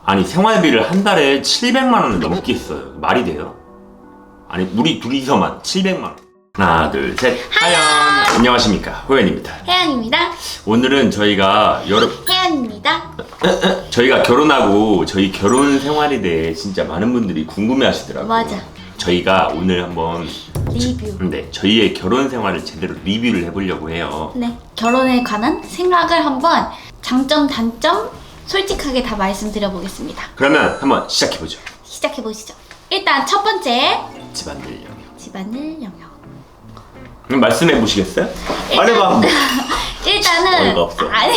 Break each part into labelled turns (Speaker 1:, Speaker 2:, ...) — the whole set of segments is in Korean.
Speaker 1: 아니 생활비를 한 달에 700만 원을 넘게 써요. 말이 돼요? 아니 우리 둘이서만 700만 원. 하나 둘 셋. 하연. 안녕하십니까, 호연입니다.
Speaker 2: 혜연입니다.
Speaker 1: 오늘은 저희가
Speaker 2: 혜연입니다.
Speaker 1: 저희가 결혼하고 저희 결혼 생활에 대해 진짜 많은 분들이 궁금해 하시더라고요.
Speaker 2: 맞아.
Speaker 1: 저희가 오늘 한번
Speaker 2: 리뷰.
Speaker 1: 네, 저희의 결혼 생활을 제대로 리뷰를 해보려고 해요.
Speaker 2: 네. 결혼에 관한 생각을 한번 장점, 단점 솔직하게 다 말씀드려보겠습니다.
Speaker 1: 그러면 한번 시작해보죠.
Speaker 2: 시작해보시죠. 일단 첫 번째,
Speaker 1: 집안일 영역.
Speaker 2: 집안일 영역.
Speaker 1: 그럼 말씀해 보시겠어요? 말해봐.
Speaker 2: 일단은
Speaker 1: 어이가 없어.
Speaker 2: 아니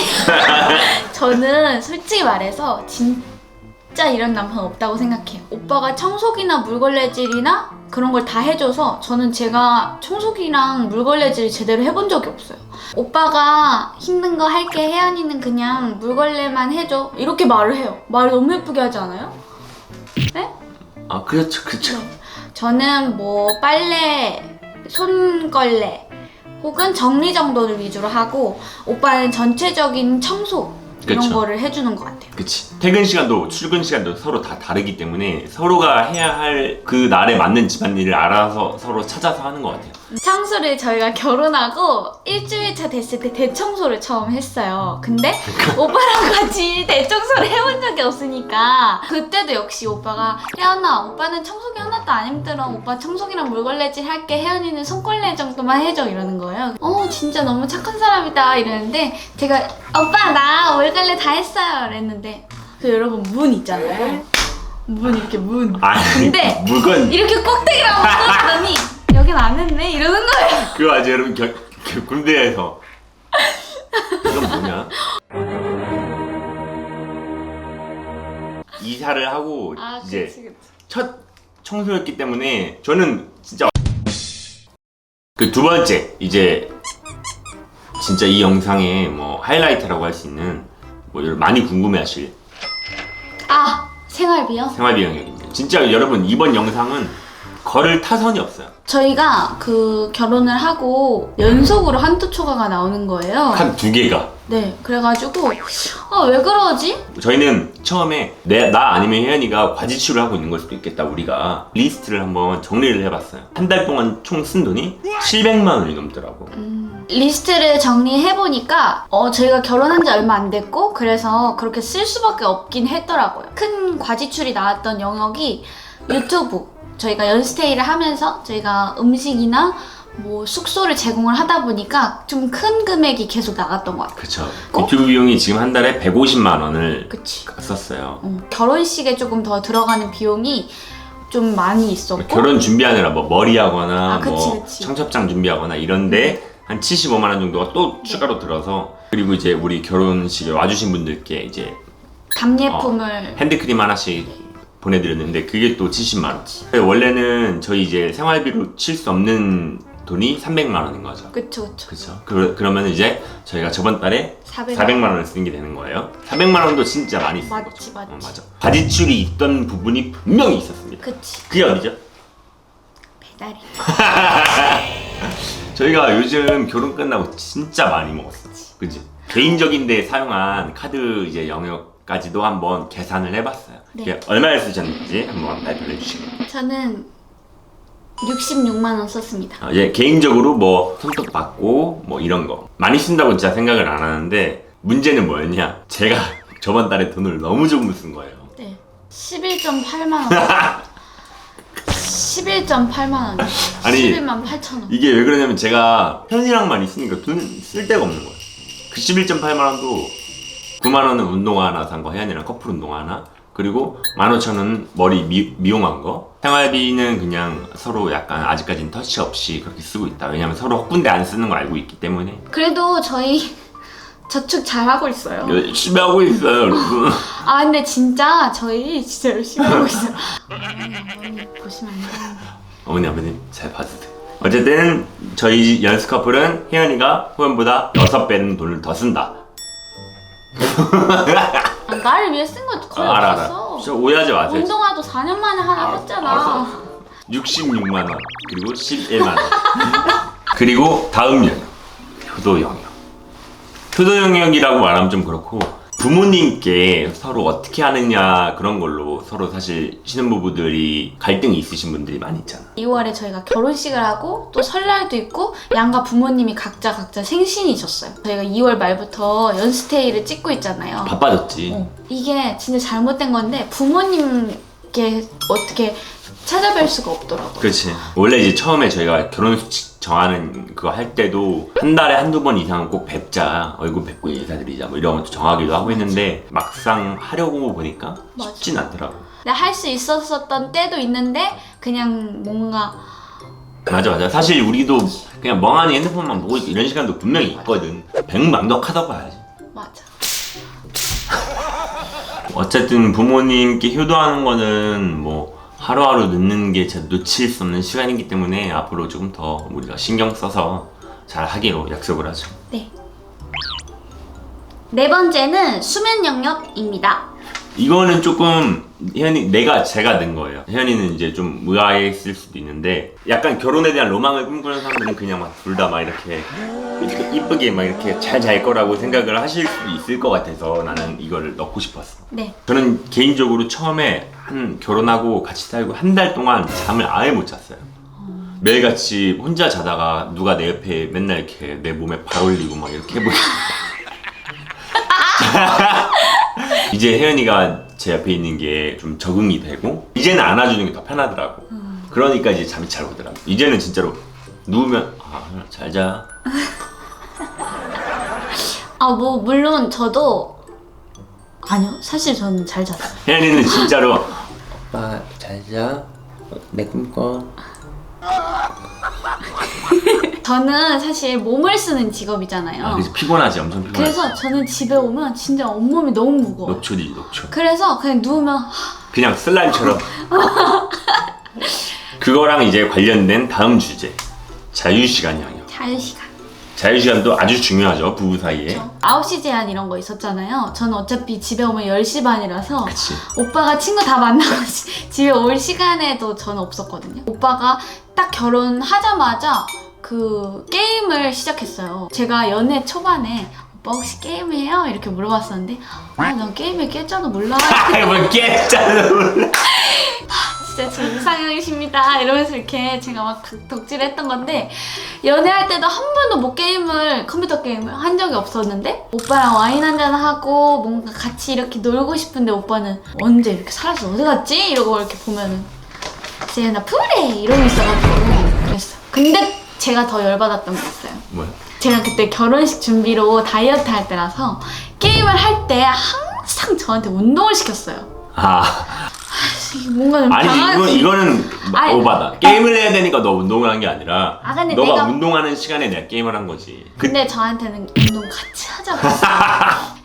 Speaker 2: 저는 솔직히 말해서 진짜 이런 남편 없다고 생각해요. 오빠가 청소기나 물걸레질이나 그런 걸 다 해줘서 저는 제가 청소기랑 물걸레질 제대로 해본 적이 없어요. 오빠가 힘든 거 할게, 혜연이는 그냥 물걸레만 해줘, 이렇게 말을 해요. 말을 너무 예쁘게 하지 않아요? 네?
Speaker 1: 아 그렇죠, 그렇죠.
Speaker 2: 저는 뭐 빨래, 손걸레 혹은 정리정돈을 위주로 하고 오빠는 전체적인 청소 이런
Speaker 1: 그쵸.
Speaker 2: 거를 해주는 것 같아요.
Speaker 1: 그치. 퇴근 시간도 출근 시간도 서로 다 다르기 때문에 서로가 해야 할 그 날에 맞는 집안일을 알아서 서로 찾아서 하는 것 같아요.
Speaker 2: 청소를 저희가 결혼하고 일주일차 됐을 때 대청소를 처음 했어요. 근데 오빠랑 같이 대청소를 해본 적이 없으니까 그때도 역시 오빠가 혜연아, 오빠는 청소기 하나도 안 힘들어, 오빠 청소기랑 물걸레질 할게, 혜연이는 손걸레 정도만 해줘, 이러는 거예요. 진짜 너무 착한 사람이다 이러는데 제가 오빠 나 물걸레 다 했어요 이랬는데 그 여러분 문 있잖아요. 문 이렇게 문.
Speaker 1: 아니,
Speaker 2: 근데
Speaker 1: 물건
Speaker 2: 이렇게 꼭대기라고 써놨더니 여긴 안 했네 이러는 거예요.
Speaker 1: 그거 아직 여러분 군대에서 이건 뭐냐? 이사를 하고 이제
Speaker 2: 그치.
Speaker 1: 첫 청소였기 때문에 저는 진짜 그 두 번째 이제 진짜 이 영상의 뭐 하이라이트라고 할 수 있는 뭐 많이 궁금해하실
Speaker 2: 생활비요?
Speaker 1: 생활비 영역입니다. 진짜 여러분 이번 영상은 걸을 타선이 없어요.
Speaker 2: 저희가 그 결혼을 하고 연속으로 한두 초과가 나오는 거예요.
Speaker 1: 한 두 개가.
Speaker 2: 네, 그래가지고 왜 그러지?
Speaker 1: 저희는 처음에 나 아니면 혜연이가 과지출을 하고 있는 걸 수도 있겠다, 우리가 리스트를 한번 정리를 해봤어요. 한 달 동안 총 쓴 돈이 700만 원이 넘더라고.
Speaker 2: 리스트를 정리해보니까 저희가 결혼한 지 얼마 안 됐고 그래서 그렇게 쓸 수밖에 없긴 했더라고요. 큰 과지출이 나왔던 영역이 유튜브, 저희가 연스테이를 하면서 저희가 음식이나 뭐 숙소를 제공을 하다 보니까 좀 큰 금액이 계속 나갔던 것 같아요.
Speaker 1: 그쵸. 유튜브 비용이 지금 한 달에 150만 원을
Speaker 2: 그치.
Speaker 1: 썼어요.
Speaker 2: 결혼식에 조금 더 들어가는 비용이 좀 많이 있었고
Speaker 1: 결혼 준비하느라 뭐 머리하거나
Speaker 2: 그치.
Speaker 1: 청첩장 준비하거나 이런데 한 75만 원 정도가 또 추가로 들어서, 그리고 이제 우리 결혼식에 와주신 분들께 이제
Speaker 2: 답례품을
Speaker 1: 핸드크림 하나씩 보내드렸는데 그게 또 70만 원. 원래는 저희 이제 생활비로 칠 수 없는 돈이 300만 원인 거죠.
Speaker 2: 그쵸.
Speaker 1: 그렇죠. 그러면 이제 저희가 저번 달에 400만 원을 쓰는 게 되는 거예요. 400만 원도 진짜 많이 쓴
Speaker 2: 맞지,
Speaker 1: 거죠.
Speaker 2: 맞지.
Speaker 1: 맞아. 과지출이 있던 부분이 분명히 있었습니다.
Speaker 2: 그치.
Speaker 1: 그게 어디죠?
Speaker 2: 배달이.
Speaker 1: 저희가 요즘 결혼 끝나고 진짜 많이 먹었어. 그치? 개인적인 데 사용한 카드 이제 영역까지도 한번 계산을 해봤어요.
Speaker 2: 네.
Speaker 1: 이게 얼마를 쓰셨는지 한번 발표해 주시고.
Speaker 2: 저는 66만 원 썼습니다.
Speaker 1: 개인적으로 뭐 손톱 받고 뭐 이런 거 많이 쓴다고 진짜 생각을 안 하는데, 문제는 뭐였냐? 제가 저번 달에 돈을 너무 조금 쓴 거예요.
Speaker 2: 네. 11.8만 원. 11.8만 원.
Speaker 1: 아니,
Speaker 2: 11만 8천 원.
Speaker 1: 이게 왜 그러냐면 제가 현이랑만 있으니까 돈 쓸 데가 없는 거예요. 그 11.8만 원도 9만 원은 운동화 하나 산 거, 혜연이랑 커플 운동화 하나, 그리고 15,000원은 머리 미용한 거. 생활비는 그냥 서로 약간 아직까지는 터치 없이 그렇게 쓰고 있다. 왜냐면 서로 헛군데 안 쓰는 거 알고 있기 때문에.
Speaker 2: 그래도 저희 저축 잘 하고 있어요.
Speaker 1: 열심히 하고 있어요, 여러분.
Speaker 2: 근데 진짜 저희 진짜 열심히 하고 있어요. 어머니 보시면 안 되는데.
Speaker 1: 어머니 아버님 잘 봐주세요. 어쨌든 저희 연수 커플은 혜연이가 호연보다 6배는 돈을 더 쓴다.
Speaker 2: 나를 위해 쓴 거 거의
Speaker 1: 알아.
Speaker 2: 없었어.
Speaker 1: 저 오해하지 마세요.
Speaker 2: 운동화도 4년 만에 하나 샀잖아.
Speaker 1: 66만 원 그리고 11만 원. 그리고 다음 영역, 효도 영역. 효도 영역이라고 말하면 좀 그렇고 부모님께 서로 어떻게 하느냐 그런 걸로 서로 사실 신혼부부들이 갈등이 있으신 분들이 많이 있잖아.
Speaker 2: 2월에 저희가 결혼식을 하고 또 설날도 있고 양가 부모님이 각자 생신이셨어요. 저희가 2월 말부터 연스테이를 찍고 있잖아요.
Speaker 1: 바빠졌지.
Speaker 2: 이게 진짜 잘못된 건데 부모님께 어떻게 찾아뵐 수가 없더라고요.
Speaker 1: 그렇지. 원래 이제 처음에 저희가 결혼식 정하는 그거 할 때도 한 달에 한두 번 이상은 꼭 뵙자, 얼굴 뵙고 인사드리자 뭐 이런 것도 정하기도 하고 했는데 막상 하려고 보니까
Speaker 2: 맞아.
Speaker 1: 쉽진 않더라고.
Speaker 2: 근데 할 수 있었던 때도 있는데 그냥 뭔가
Speaker 1: 맞아. 사실 우리도 그냥 멍하니 핸드폰만 보고 있고 이런 시간도 분명히 있거든. 백만덕하다고 봐야지.
Speaker 2: 맞아.
Speaker 1: 어쨌든 부모님께 효도하는 거는 뭐 하루하루 늦는 게 진짜 놓칠 수 없는 시간이기 때문에 앞으로 조금 더 우리가 신경 써서 잘 하기로 약속을 하죠.
Speaker 2: 네. 네 번째는 수면 영역입니다.
Speaker 1: 이거는 조금 제가 낸 거예요. 혜연이는 이제 좀 의아했을 수도 있는데 약간 결혼에 대한 로망을 꿈꾸는 사람들은 그냥 막 둘 다 막 이렇게 이쁘게 막 이렇게 잘 잘 거라고 생각을 하실 수도 있을 것 같아서 나는 이걸 넣고 싶었어.
Speaker 2: 네.
Speaker 1: 저는 개인적으로 처음에 결혼하고 같이 살고 한 달 동안 잠을 아예 못 잤어요. 매일같이 혼자 자다가 누가 내 옆에 맨날 이렇게 내 몸에 발 올리고 막 이렇게 해보고 이제 혜연이가 제 옆에 있는 게 좀 적응이 되고 이제는 안아주는 게 더 편하더라고. 그러니까 이제 잠이 잘 오더라고. 이제는 진짜로 누우면 잘 자.
Speaker 2: 뭐 물론 저도 아니요. 사실 저는 잘 잤어요.
Speaker 1: 혜연이는 진짜로 오빠 잘 자. 내 꿈꿔.
Speaker 2: 저는 사실 몸을 쓰는 직업이잖아요.
Speaker 1: 그래서 피곤하지, 엄청 피곤하지.
Speaker 2: 그래서 저는 집에 오면 진짜 온몸이 너무 무거워요.
Speaker 1: 녹초지, 녹초.
Speaker 2: 그래서 그냥 누우면
Speaker 1: 그냥 슬라임처럼. 그거랑 이제 관련된 다음 주제. 자유시간 영역.
Speaker 2: 자유시간.
Speaker 1: 자유시간도 아주 중요하죠, 부부 사이에.
Speaker 2: 그렇죠. 9시 제한 이런 거 있었잖아요. 저는 어차피 집에 오면 10시 반이라서
Speaker 1: 그치.
Speaker 2: 오빠가 친구 다 만나고 집에 올 시간에도 저는 없었거든요. 오빠가 딱 결혼하자마자 그 게임을 시작했어요. 제가 연애 초반에 오빠 혹시 게임해요? 이렇게 물어봤었는데 난 게임에 깰줄도 몰라.
Speaker 1: 뭘 깼잖아, 몰라.
Speaker 2: 진짜 저 이상형이십니다 이러면서 이렇게 제가 막 덕질했던 건데 연애할 때도 한 번도 뭐 컴퓨터 게임을 한 적이 없었는데 오빠랑 와인 한잔 하고 뭔가 같이 이렇게 놀고 싶은데 오빠는 언제 이렇게 살아서 어디 갔지? 이러고 이렇게 보면은 쟤나 플레 이러고 있어가지고 그랬어. 근데 제가 더 열받았던 게 있어요.
Speaker 1: 뭐야?
Speaker 2: 제가 그때 결혼식 준비로 다이어트 할 때라서 게임을 할 때 항상 저한테 운동을 시켰어요. 뭔가 좀
Speaker 1: 아니 이거는 오바다. 게임을 해야 되니까 너 운동을 한 게 아니라
Speaker 2: 근데
Speaker 1: 너가 운동하는 시간에 내가 게임을 한 거지.
Speaker 2: 근데 저한테는 운동 같이 하자고.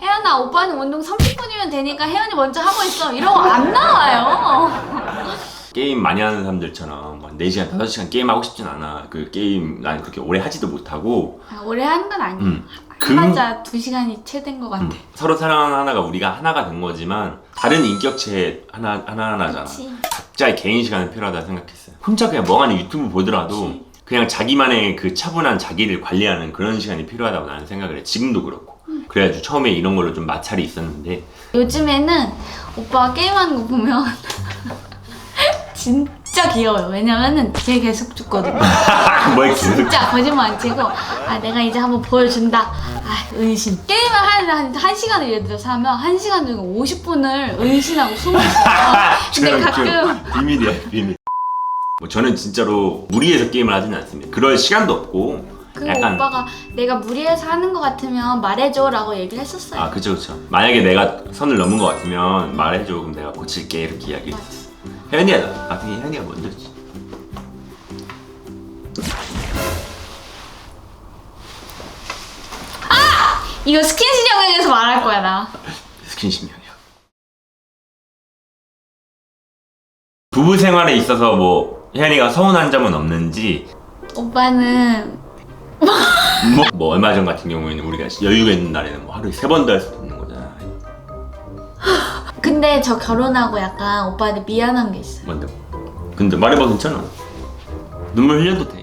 Speaker 2: 혜연아 오빠는 운동 30분이면 되니까 혜연이 먼저 하고 있어 이러고 안 나와요.
Speaker 1: 게임 많이 하는 사람들처럼 막 4시간, 5시간 게임하고 싶진 않아. 그 게임 난 그렇게 오래 하지도 못하고.
Speaker 2: 오래 하는 건 아니에요.
Speaker 1: 그
Speaker 2: 하자 2시간이 최대인 것 같아.
Speaker 1: 서로 사랑하는 하나가 우리가 하나가 된 거지만 다른 인격체 하나잖아.
Speaker 2: 그치.
Speaker 1: 각자의 개인 시간이 필요하다 생각했어요. 혼자 그냥 멍하니 유튜브 보더라도
Speaker 2: 그치.
Speaker 1: 그냥 자기만의 그 차분한 자기를 관리하는 그런 시간이 필요하다고 나는 생각을 해. 지금도 그렇고. 그래가지고 처음에 이런 걸로 좀 마찰이 있었는데
Speaker 2: 요즘에는 오빠가 게임하는 거 보면 진짜 귀여워요. 왜냐면은 쟤 계속 죽거든요.
Speaker 1: 뭘 계속
Speaker 2: 진짜 거짓말 안 치고 내가 이제 한번 보여준다. 은신. 게임을 하는데 한 시간을 예를 들어서 하면 1시간 중에 50분을 은신하고 숨을 쉬어요. 근데 가끔
Speaker 1: 비밀이야, 비밀. 뭐 저는 진짜로 무리해서 게임을 하지는 않습니다. 그럴 시간도 없고 약간
Speaker 2: 오빠가 내가 무리해서 하는 거 같으면 말해줘 라고 얘기를 했었어요.
Speaker 1: 그쵸. 만약에 내가 선을 넘은 거 같으면 말해줘. 그럼 내가 고칠게 이렇게 이야기를 했어. 혜연이가 먼저지.
Speaker 2: 이거 스킨십 영역에서 말할 거야 나.
Speaker 1: 스킨십 영역. 부부 생활에 있어서 뭐 혜연이가 서운한 점은 없는지.
Speaker 2: 오빠는
Speaker 1: 뭐 얼마 전 같은 경우에는 우리가 여유가 있는 날에는 뭐 하루에 3번도 할 수도 있는 거잖아.
Speaker 2: 근데 저 결혼하고 약간 오빠한테 미안한 게 있어요.
Speaker 1: 뭔데? 근데 말해봐, 괜찮아. 눈물 흘려도 돼.